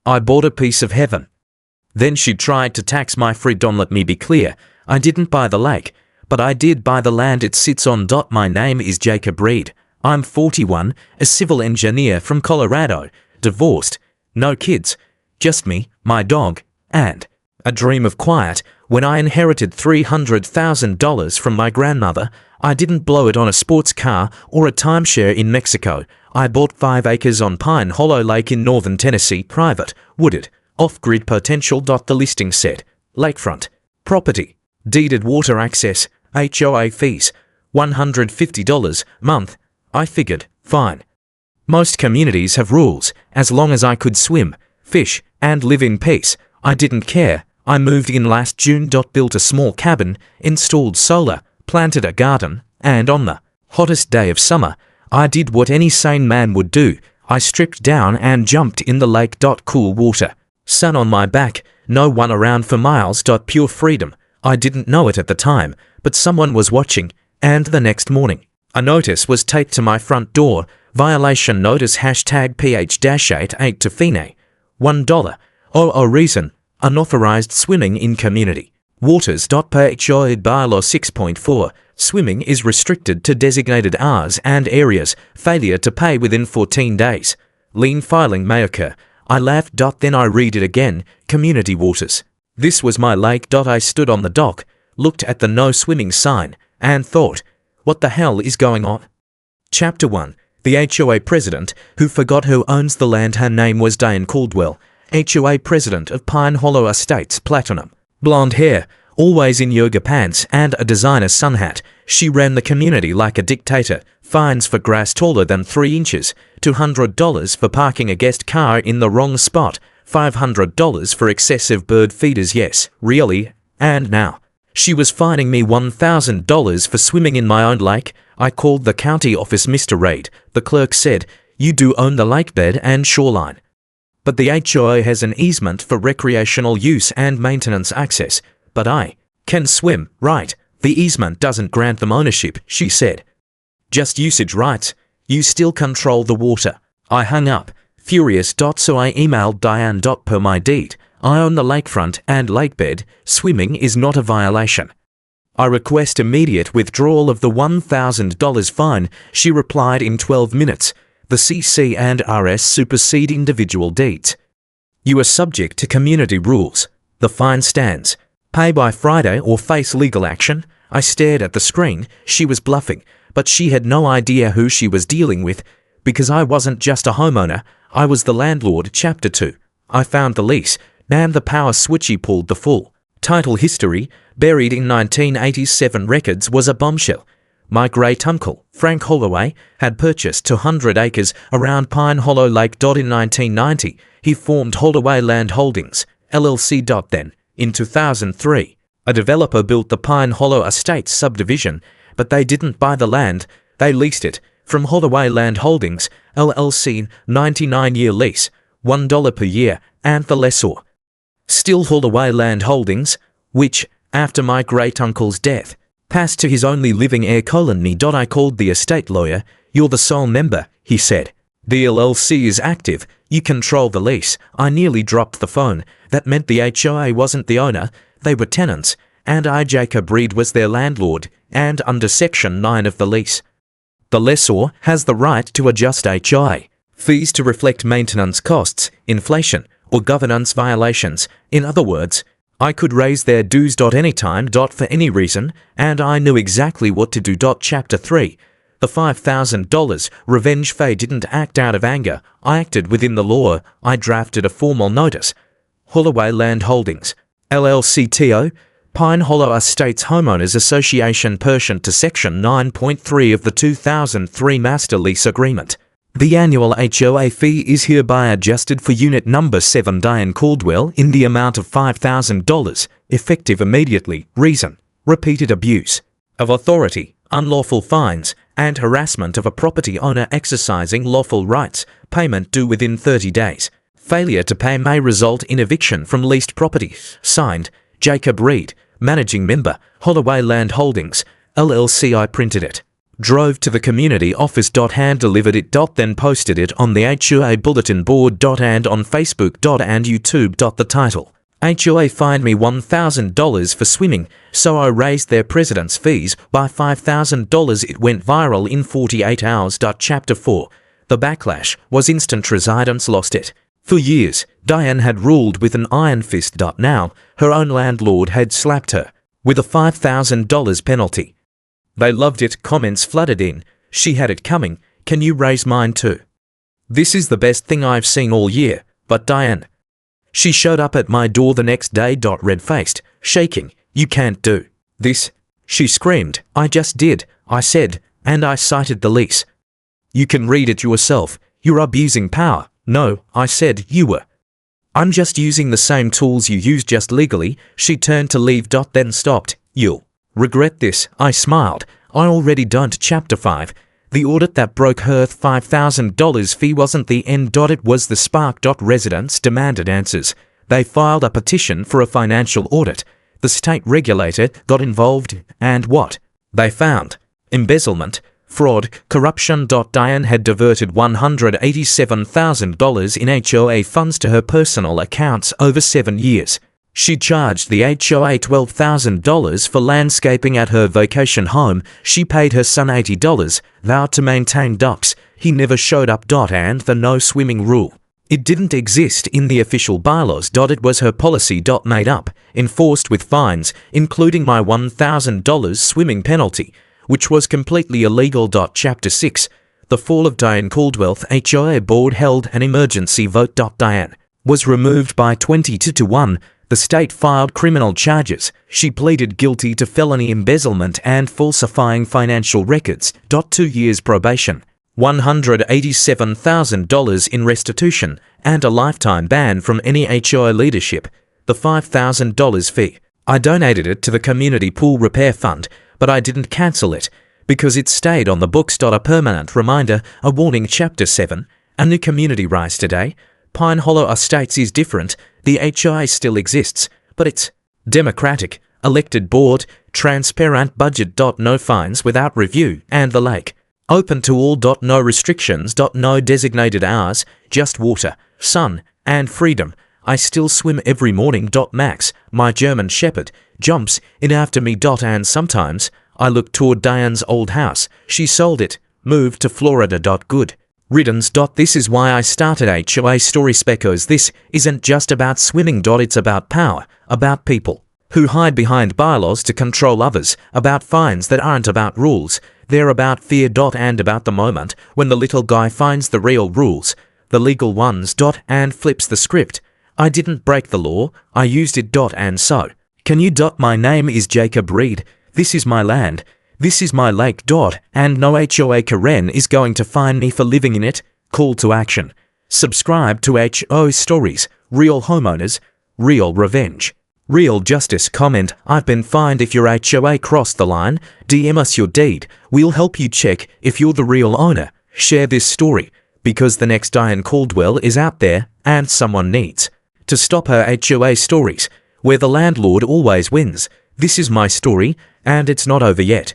I bought a piece of heaven. Then she tried to tax my freedom. Let me be clear, I didn't buy the lake, but I did buy the land it sits on. My name is Jacob Reed. I'm 41, a civil engineer from Colorado, divorced, no kids, just me, my dog, and a dream of quiet. When I inherited $300,000 from my grandmother, I didn't blow it on a sports car or a timeshare in Mexico. I bought 5 acres on Pine Hollow Lake in northern Tennessee, private, wooded, off-grid potential. The listing said, lakefront, property, deeded water access, HOA fees, $150 month. I figured, fine. Most communities have rules. As long as I could swim, fish, and live in peace, I didn't care. I moved in last June. Built a small cabin, installed solar, planted a garden, and on the hottest day of summer, I did what any sane man would do. I stripped down and jumped in the lake. Cool water, sun on my back, no one around for miles. Pure freedom. I didn't know it at the time, but someone was watching, and the next morning, a notice was taped to my front door. Violation notice #PH-88 to FINE. $1. Reason, unauthorized swimming in community waters. Per HOA bylaw 6.4, swimming is restricted to designated hours and areas. Failure to pay within 14 days. Lien filing may occur. I laughed. Then I read it again. Community waters. This was my lake. I stood on the dock, looked at the no swimming sign, and thought, what the hell is going on? Chapter 1. The HOA president, who forgot who owns the land. Her name was Diane Caldwell, HOA president of Pine Hollow Estates, Platinum. Blonde hair, always in yoga pants and a designer sun hat. She ran the community like a dictator. Fines for grass taller than 3 inches, $200 for parking a guest car in the wrong spot, $500 for excessive bird feeders. Yes, really, and now she was fining me $1,000 for swimming in my own lake. I called the county office. Mr. Reid, the clerk said, you do own the lakebed and shoreline, but the HOA has an easement for recreational use and maintenance access. But I can swim, right? The easement doesn't grant them ownership, she said. Just usage rights. You still control the water. I hung up, furious. So I emailed Diane. Per my deed, I own the lakefront and lakebed. Swimming is not a violation. I request immediate withdrawal of the $1,000 fine. She replied in 12 minutes. The CC and RS supersede individual deeds. You are subject to community rules. The fine stands. Pay by Friday or face legal action. I stared at the screen. She was bluffing, but she had no idea who she was dealing with, because I wasn't just a homeowner, I was the landlord. Chapter 2. I found the lease, and the power switch. He pulled the full title history, buried in 1987 records, was a bombshell. My great-uncle, Frank Holloway, had purchased 200 acres around Pine Hollow Lake. In 1990, he formed Holloway Land Holdings, LLC. Then, in 2003, a developer built the Pine Hollow Estates subdivision, but they didn't buy the land, they leased it from Holloway Land Holdings, LLC, 99-year lease, $1 per year, and the lessor still Holloway Land Holdings, which, after my great-uncle's death, passed to his only living heir. Me. I called the estate lawyer. You're the sole member, he said. The LLC is active. You control the lease. I nearly dropped the phone. That meant the HOA wasn't the owner. They were tenants, and I, Jacob Reed, was their landlord, and under Section 9 of the lease, the lessor has the right to adjust HOA fees to reflect maintenance costs, inflation, or governance violations. In other words, I could raise their dues any time for any reason, and I knew exactly what to do. Chapter 3. The $5,000 revenge. Faye didn't act out of anger. I acted within the law. I drafted a formal notice. Holloway Land Holdings, LLC Pine Hollow Estates Homeowners Association, pursuant to Section 9.3 of the 2003 Master Lease Agreement. The annual HOA fee is hereby adjusted for Unit Number 7 Diane Caldwell in the amount of $5,000, effective immediately. Reason: repeated abuse of authority, unlawful fines, and harassment of a property owner exercising lawful rights. Payment due within 30 days. Failure to pay may result in eviction from leased property. Signed, Jacob Reed, Managing Member, Holloway Land Holdings, LLC. I printed it, Drove to the community office. Hand delivered it. Then posted it on the HOA bulletin board. And on Facebook. And YouTube. The title: HOA fined me $1,000 for swimming, so I raised their president's fees by $5,000. It went viral in 48 hours. Chapter 4. The backlash was instant. Residents lost it. For years, Diane had ruled with an iron fist. Now, her own landlord had slapped her with a $5,000 penalty. They loved it. Comments flooded in. She had it coming. Can you raise mine too? This is the best thing I've seen all year. But Diane. She showed up at my door the next day. Red-faced, shaking. You can't do this, she screamed. I just did, I said, and I cited the lease. You can read it yourself. You're abusing power. No, I said you were. I'm just using the same tools you use, just legally. She turned to leave. Then stopped. You'll regret this, I smiled. I already don't. Chapter 5. The audit that broke her $5,000 fee wasn't the end. It was the spark. Residents demanded answers. They filed a petition for a financial audit. The state regulator got involved, and what they found: embezzlement, fraud, corruption. Diane had diverted $187,000 in HOA funds to her personal accounts over 7 years. She charged the HOA $12,000 for landscaping at her vacation home. She paid her son $80, vowed to maintain docks. He never showed up. And the no swimming rule. It didn't exist in the official bylaws. It was her policy. Made up, enforced with fines, including my $1,000 swimming penalty, which was completely illegal. Chapter 6. The fall of Diane Caldwell. HOA board held an emergency vote. Diane was removed by 22-1. The state filed criminal charges. She pleaded guilty to felony embezzlement and falsifying financial records. 2 years probation, $187,000 in restitution, and a lifetime ban from any HOA leadership. The $5,000 fee. I donated it to the community pool repair fund, but I didn't cancel it because it stayed on the books. A permanent reminder, a warning. Chapter 7. A new community rise today. Pine Hollow Estates is different. The HOA still exists, but it's democratic, elected board, transparent budget. No fines without review, and the lake open to all. No restrictions. No designated hours, just water, sun, and freedom. I still swim every morning. Max, my German Shepherd, jumps in after me. And sometimes I look toward Diane's old house. She sold it, moved to Florida. Good riddance. This is why I started HOA Story Speckos. This isn't just about swimming. It's about power, about people who hide behind bylaws to control others, about fines that aren't about rules. They're about fear. And about the moment when the little guy finds the real rules, the legal ones. And flips the script. I didn't break the law, I used it. And so, can you? My name is Jacob Reed. This is my land. This is my lake. And no HOA Karen is going to fine me for living in it. Call to action. Subscribe to HOA Stories. Real homeowners. Real revenge. Real justice. Comment: I've been fined. If your HOA crossed the line, DM us your deed. We'll help you check if you're the real owner. Share this story, because the next Diane Caldwell is out there, and someone needs to stop her. HOA Stories, where the landlord always wins. This is my story, and it's not over yet.